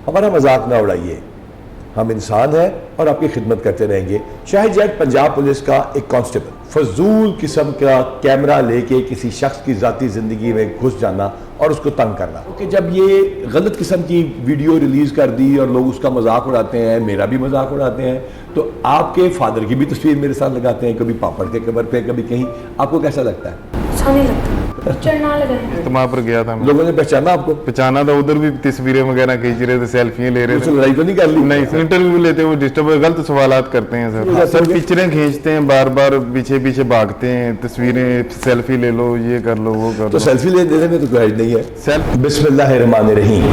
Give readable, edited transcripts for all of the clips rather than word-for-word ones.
हमारा मजाक ना उड़ाइए, हम इंसान हैं और आपकी खिदमत करते रहेंगे। शाहिद जैद पंजाब पुलिस का एक कांस्टेबल फजूल किस्म का कैमरा लेके किसी शख्स की जाती जिंदगी में घुस जाना और उसको तंग करना, क्योंकि जब ये गलत किस्म की वीडियो रिलीज कर दी और लोग उसका मजाक उड़ाते हैं, मेरा भी मजाक उड़ाते हैं, तो आपके फादर की भी तस्वीर मेरे साथ लगाते हैं, कभी पापड़ के कवर पे, कभी कहीं, आपको कैसा लगता है? अच्छा नहीं लगता। चढ़ना लगाया तो वहाँ पर गया था मैं। लोगों ने पहचाना आपको? पहचाना था, उधर भी तस्वीरें वगैरह खींच रहे थे, सेल्फियां ले रहे थे। लड़ाई तो नहीं कर ली? नहीं, इंटरव्यू लेते हुए डिस्टर्ब गलत सवालात करते हैं सर। सर पिक्चरें खींचते हैं, बार बार पीछे पीछे भागते हैं, तस्वीरें सेल्फी ले लो, ये कर लो, वो कर लो। तो सेल्फी लेने में तो कोई हर्ज नहीं है। बिस्मिल्लाहिर्रहमानिर्रहीम।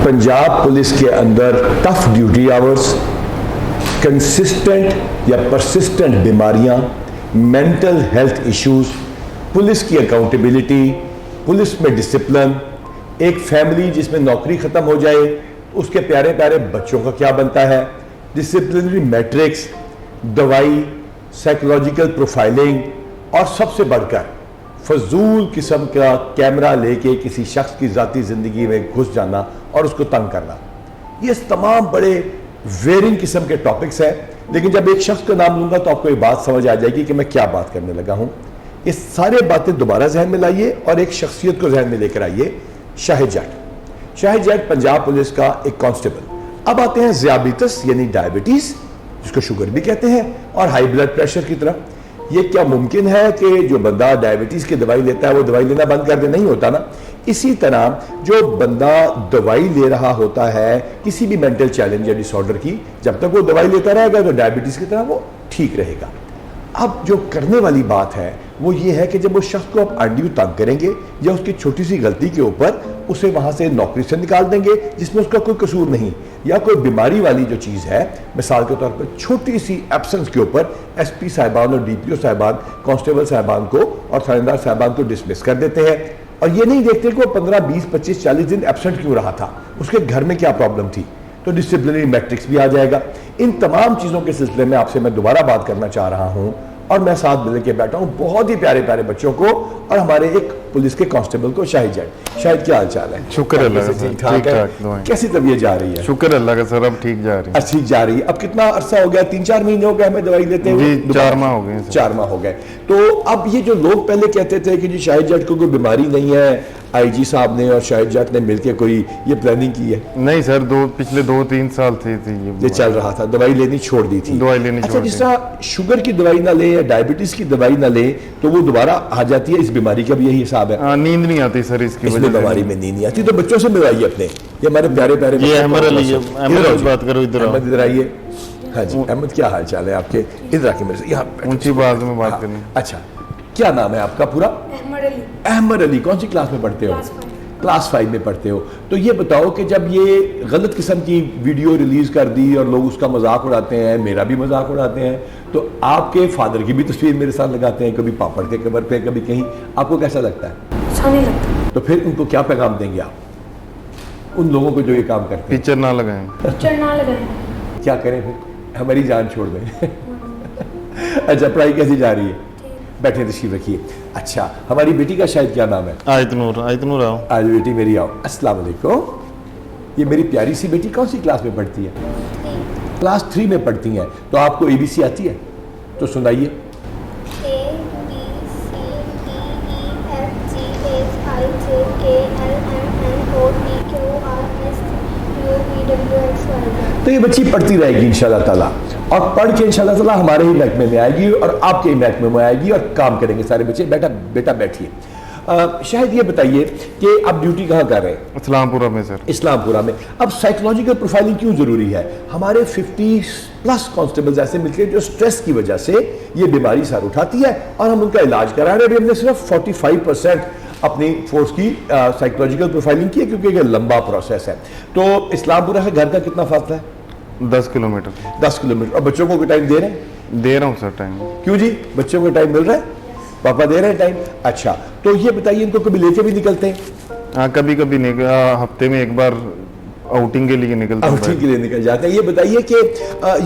पंजाब पुलिस के अंदर टफ ड्यूटी आवर्स, कंसिस्टेंट या परसिस्टेंट बीमारियां, मेंटल हेल्थ इश्यूज, पुलिस की अकाउंटेबिलिटी, पुलिस में डिसिप्लिन, एक फैमिली जिसमें नौकरी ख़त्म हो जाए उसके प्यारे प्यारे बच्चों का क्या बनता है, डिसिप्लिनरी मैट्रिक्स, दवाई, साइकोलॉजिकल प्रोफाइलिंग और सबसे बढ़कर फजूल किस्म का कैमरा लेके किसी शख्स की ज़ाती ज़िंदगी में घुस जाना और उसको तंग करना। ये तमाम बड़े वेरिंग किस्म के टॉपिक्स हैं, लेकिन जब एक शख्स का नाम लूँगा तो आपको ये बात समझ आ जाएगी कि मैं क्या बात करने लगा हूँ। ये सारे बातें दोबारा जहन में लाइए और एक शख्सियत को जहन में लेकर आइए, शाहिद जैद। शाहिद जैद पंजाब पुलिस का एक कांस्टेबल। अब आते हैं ज़ियाबितस यानी डायबिटीज़, जिसको शुगर भी कहते हैं, और हाई ब्लड प्रेशर की तरफ। ये क्या मुमकिन है कि जो बंदा डायबिटीज़ की दवाई लेता है वो दवाई लेना बंद कर दे? नहीं होता ना। इसी तरह जो बंदा दवाई ले रहा होता है किसी भी मेंटल चैलेंज या डिसऑर्डर की, जब तक वो दवाई लेता रहेगा तो डायबिटीज़ की तरह वो ठीक रहेगा। अब जो करने वाली बात है वो ये है कि जब उस शख्स को आप अनड्यू तंग करेंगे या उसकी छोटी सी गलती के ऊपर उसे वहाँ से नौकरी से निकाल देंगे जिसमें उसका कोई कसूर नहीं, या कोई बीमारी वाली जो चीज़ है, मिसाल के तौर पर छोटी सी एब्सेंस के ऊपर एसपी साहिबान और डीपीओ साहिबान कांस्टेबल साहिबान को और थानेदार साहिबान को डिसमिस कर देते हैं और ये नहीं देखते कि वो 15, 20, 25, 40 दिन एब्सेंट क्यों रहा था, उसके घर में क्या प्रॉब्लम थी। तो डिसिप्लिनरी मैट्रिक्स भी आ जाएगा। इन तमाम चीज़ों के सिलसिले में आपसे मैं दोबारा बात करना चाह रहा हूँ और मैं साथ मिल के बैठा हूँ बहुत ही प्यारे प्यारे बच्चों को और हमारे एक पुलिस के कांस्टेबल को, शाहिद जैद। शाहिद क्या हाल चाल है? शुक्र अल्लाह का, ठीक ठाक है। कैसी तबीयत जा रही है? शुक्र अल्लाह का सर, अब ठीक जा रही है। ठीक जा रही है। अब कितना अरसा हो गया? 3-4 महीने हो गए हमें दवाई लेते हुए? 4 माह हो गए। 4 माह हो गए। तो अब ये जो लोग पहले कहते थे कि जी शाहिद जैद को कोई बीमारी नहीं है, आईजी साहब ने और शाहिद जैद ने मिलकर कोई ये प्लानिंग की है? नहीं सर, पिछले 2-3 साल से ये चल रहा था, दवाई लेनी छोड़ दी थी। दवाई लेनी अच्छा, जिस तरह शुगर की दवाई ना ले या डायबिटीज की दवाई ना ले तो वो दोबारा आ जाती है, इस बीमारी का भी यही हिसाब है? नींद नहीं आती सर इसकी वजह से। बीमारी में नींद नहीं आती तो बच्चों से मिलवाइए अपने, ये हमारे प्यारे प्यारे। ये अहमद अली, अहमद बात करो, इधर अहमद इधर आइए। हाँ जी अहमद, क्या हाल चाल है आपके? इधर आके मेरे से, यहाँ ऊंची आवाज में बात करनी। अच्छा, क्या नाम है आपका पूरा? अहमद अली। अहमद अली। कौन सी क्लास में पढ़ते हो? क्लास 5 में पढ़ते हो। तो ये बताओ कि जब ये गलत किस्म की वीडियो रिलीज कर दी और लोग उसका मजाक उड़ाते हैं, मेरा भी मजाक उड़ाते हैं, तो आपके फादर की भी तस्वीर मेरे साथ लगाते हैं, कभी पापड़ के कवर पे, कभी कहीं, आपको कैसा लगता है? अच्छा नहीं लगता। तो फिर उनको क्या पैगाम देंगे आप उन लोगों को जो ये काम करते हैं? पिक्चर ना लगाएं। पिक्चर ना लगाएं। क्या करें फिर? हमारी जान छोड़ दें। अच्छा, पढ़ाई कैसी जा रही है? बैठे तशरीफ रखिए। अच्छा, हमारी बेटी का शायद क्या नाम है? आयतनूर आओ। आज बेटी मेरी आओ। अस्सलाम वालेकुम। ये मेरी प्यारी सी बेटी कौन सी क्लास में पढ़ती है? क्लास 3 में पढ़ती हैं। तो आपको ABC आती है? तो सुनाइए। तो ये बच्ची पढ़ती रहेगी इंशाल्लाह ताला, और पढ़ के इंशाल्लाह ताला हमारे ही महकमे में आएगी और आपके ही महकमे में आएगी और काम करेंगे सारे बच्चे। बेटा बैठिए। शायद ये बताइए कि आप ड्यूटी कहाँ कर रहे हैं? इस्लामपुरा में सर। इस्लामपुरा में। अब साइकोलॉजिकल प्रोफाइलिंग क्यों जरूरी है? हमारे 50+ कांस्टेबल्स ऐसे मिलकर जो स्ट्रेस की वजह से ये बीमारी सर उठाती है और हम उनका इलाज करा रहे हैं। हमने सिर्फ 45% अपनी फोर्स की साइकोलॉजिकल प्रोफाइलिंग की है, क्योंकि ये लंबा प्रोसेस है। तो इस्लामपुरा से घर का कितना फासला है? 10 किलोमीटर। 10 किलोमीटर। और बच्चों को टाइम दे रहे हैं? दे रहा हूँ सर टाइम। क्यों जी? बच्चों को टाइम मिल रहा है? पापा दे रहे हैं टाइम? अच्छा, तो ये बताइए इनको कभी लेके भी निकलते हैं? हाँ, कभी कभी नहीं, हफ्ते में एक बार आउटिंग के लिए निकलते हैं आउटिंग के लिए निकल जाते हैं। ये बताइए कि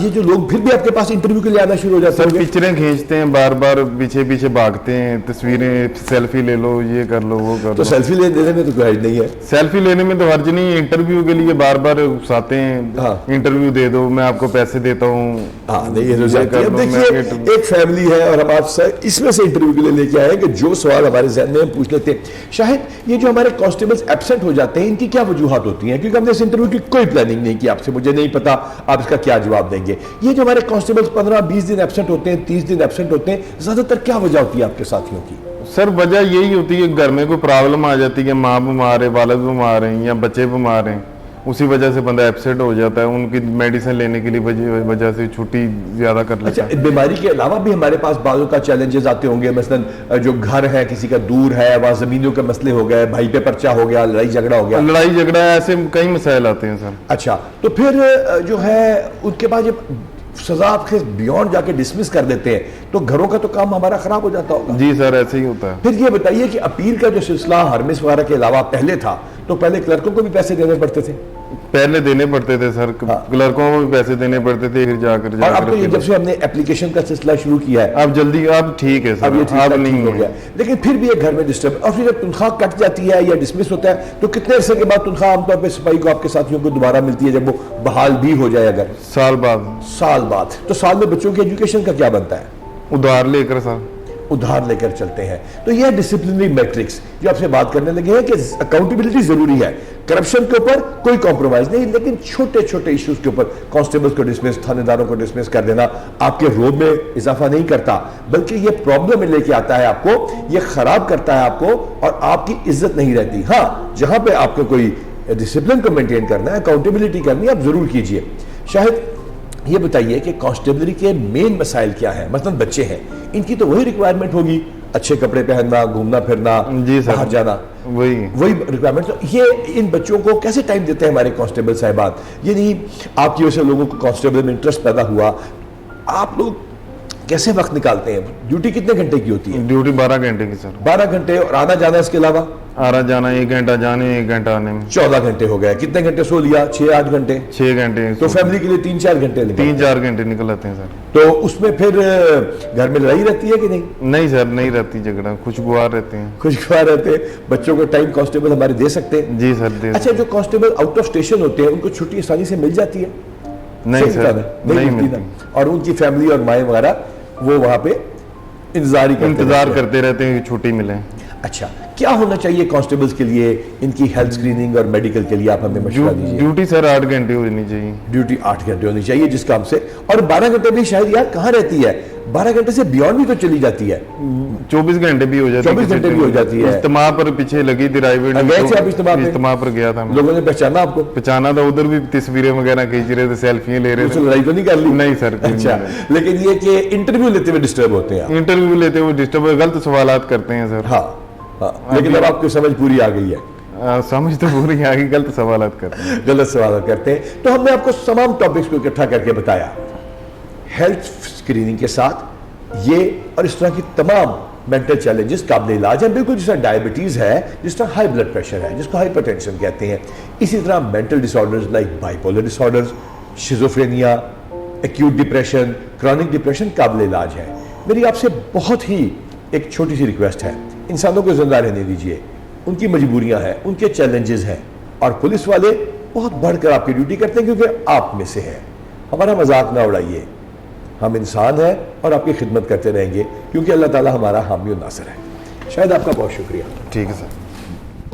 ये जो लोग फिर भी आपके पास इंटरव्यू के लिए आना शुरू हो जाते सर हैं? पिक्चरें खींचते हैं, बार बार पीछे पीछे भागते हैं, तस्वीरें सेल्फी ले लो, ये कर लो, वो कर तो लो। सेल्फी लेने में तो कोई हर्ज नहीं है। सेल्फी लेने में तो हर्ज नहीं है, इंटरव्यू के लिए बार बार उकसाते हैं, हाँ। इंटरव्यू दे दो, मैं आपको पैसे देता हूँ। हाँ नहीं, ये तो ये जाती है। कर अब लो, मैं देखिए इंटरव्यू- एक फैमिली है और हम आपसे इसमें से इंटरव्यू के लिए लेके आए हैं कि जो सवाल हमारे जहन में हम पूछ लेते हैं। शायद ये जो हमारे कांस्टेबल्स एब्सेंट हो जाते हैं, इनकी क्या वजूहत होती हैं? क्योंकि हमने इस इंटरव्यू की कोई प्लानिंग नहीं की आपसे, मुझे नहीं पता आप इसका क्या जवाब देंगे। ये जो हमारे कांस्टेबल्स 15-20 दिन एब्सेंट होते हैं, 30 दिन एब्सेंट होते हैं, ज्यादातर क्या वजह होती है आपके साथियों की? सर वजह यही होती है, घर में कोई प्रॉब्लम आ जाती है, माँ बीमार है, वालिद बीमार हैं या बच्चे बीमार हैं, उसी वजह से बंदा एब्सेंट हो जाता है। उनकी मेडिसिन लेने के लिए वजह से छुट्टी ज्यादा कर लेता अच्छा, है। बीमारी के अलावा भी हमारे पास बाजों का चैलेंजेस आते होंगे, मसलन जो घर है किसी का दूर है, वहाँ जमीनों के मसले हो गए, भाई पे पर्चा हो गया, लड़ाई झगड़ा हो गया। लड़ाई झगड़ा ऐसे कई मसाइल आते हैं सर। अच्छा, तो फिर जो है उसके बाद जब सजा आपके बियॉन्ड जाके डिसमिस कर देते हैं तो घरों का तो काम हमारा खराब हो जाता होगा। जी सर ऐसे ही होता है। फिर ये बताइए कि अपील का जो सिलसिला हरमिस वगैरह के अलावा पहले था, तो पहले क्लर्कों को भी पैसे देने पड़ते थे? पहले देने पड़ते थे सर, हाँ। क्लर्कों को भी पैसे देने पड़ते थे, फिर जाकर और अब तो ये जब से हमने एप्लीकेशन का सिलसिला शुरू किया है, अब जल्दी, अब ठीक है सर, अब ये ठीक अब नहीं हो गया, लेकिन फिर भी एक घर में डिस्टर्ब। और फिर जब तनख्वाह कट जाती है या डिसमिस होता है तो कितने अरसे के बाद तनख्वाह आमतौर पर सिपाही को आपके साथियों को दोबारा मिलती है, जब वो बहाल भी हो जाए? अगर साल बाद साल बाद, तो साल में बच्चों की एजुकेशन का क्या बनता है? उधार लेकर सर, उधार लेकर चलते हैं। तो यह डिसिप्लिनरी मैट्रिक्स जो आपसे बात करने लगे हैं कि अकाउंटेबिलिटी जरूरी है, करप्शन के ऊपर कोई कॉम्प्रोमाइज नहीं, लेकिन छोटे छोटे इश्यूज के ऊपर कांस्टेबल्स को डिसमिस, थानेदारों को डिसमिस कर देना आपके रोब में इजाफा नहीं करता, बल्कि ये प्रॉब्लम में लेके आता है आपको, ये खराब करता है आपको और आपकी इज्जत नहीं रहती। हाँ, जहां पे आपको कोई डिसिप्लिन को मेंटेन करना है, अकाउंटेबिलिटी करनी है, आप जरूर कीजिए। शायद ये बताइए कि कांस्टेबलरी के मेन मसाइल क्या है? मतलब बच्चे हैं, इनकी तो वही रिक्वायरमेंट होगी, अच्छे कपड़े पहनना, घूमना फिरना, जी सर, बाहर जाना, वही रिक्वायरमेंट। तो ये इन बच्चों को कैसे टाइम देते हैं हमारे कांस्टेबल साहिबान? ये नहीं आपकी वजह से लोगों को कांस्टेबल में इंटरेस्ट पैदा हुआ, आप लोग कैसे वक्त निकालते हैं? ड्यूटी कितने घंटे की होती है? ड्यूटी 12 घंटे की सर। 12 घंटे, और आना जाना इसके अलावा? आना जाना 1 घंटा जाने, 1 घंटा आने में 14 घंटे हो गए। कितने घंटे सो लिया? 6-8 घंटे। 6 घंटे। तो फैमिली के लिए 3-4 घंटे निकल 3-4 घंटे निकल आते हैं सर। तो उसमें फिर घर में लड़ाई रहती है कि नहीं? नहीं सर, नहीं रहती झगड़ा, खुशगवार रहते हैं। खुशगवार रहते हैं। बच्चों को टाइम कांस्टेबल हमारे दे सकते हैं? जी सर दे। अच्छा, जो कांस्टेबल आउट ऑफ स्टेशन होते हैं उनको छुट्टी आसानी से मिल जाती है? नहीं सही सर, बता रहे? नहीं मिलती मिलती। ना। और उनकी फैमिली और माएँ वगैरह वो वहां पे इंतजार करते रहते हैं कि छुट्टी मिले। अच्छा, क्या होना चाहिए कांस्टेबल्स के लिए, इनकी हेल्थ स्क्रीनिंग और मेडिकल के लिए आप हमें मशवरा दीजिए। ड्यूटी सर 8 घंटे होनी चाहिए। ड्यूटी 8 घंटे होनी चाहिए जिस काम से, और 12 घंटे भी शायद यार कहाँ रहती है, 12 घंटे से बियॉन्ड भी तो चली जाती है। 24 घंटे भी हो जाती है। 24 घंटे भी हो जाती है। इज्तिमा पर पीछे लगी थी राइवेट, गए थे आप इज्तिमा पर गया था मैं। लोगों ने पहचाना आपको? पहचाना था, उधर भी तस्वीरें वगैरह खींच रहे थे, सेल्फियां ले रहे उससे थे। लड़ाई तो नहीं कर ली? नहीं सर। अच्छा, लेकिन ये कि इंटरव्यू लेते हुए डिस्टर्ब होते हैं? इंटरव्यू लेते हुए डिस्टर्ब, गलत सवालात करते हैं सर। हाँ, लेकिन अब आपको समझ पूरी आ गई है। समझ तो पूरी आ गई, गलत सवालात करते हैं। गलत सवाल करते हैं। तो हमने आपको तमाम टॉपिक्स को इकट्ठा करके बताया, हेल्थ स्क्रीनिंग के साथ ये और इस तरह की तमाम मेंटल चैलेंजेस काबिल इलाज हैं, बिल्कुल जिस तरह डायबिटीज है, जिस तरह हाई ब्लड प्रेशर है, जिसको हाइपरटेंशन कहते हैं, इसी तरह mental disorders like bipolar disorders, schizophrenia, acute depression, chronic depression काबिल इलाज है। मेरी आपसे बहुत ही एक छोटी सी रिक्वेस्ट है, इंसानों को जिंदा रहने दीजिए, उनकी मजबूरियां हैं, उनके चैलेंजेस हैं, और पुलिस वाले बहुत बढ़कर आपकी ड्यूटी करते हैं क्योंकि आप में से है। हमारा मजाक ना उड़ाइए, हम इंसान हैं और आपकी खिदमत करते रहेंगे क्योंकि अल्लाह ताला हमारा हामी और नासिर है। शायद आपका बहुत शुक्रिया। ठीक है सर।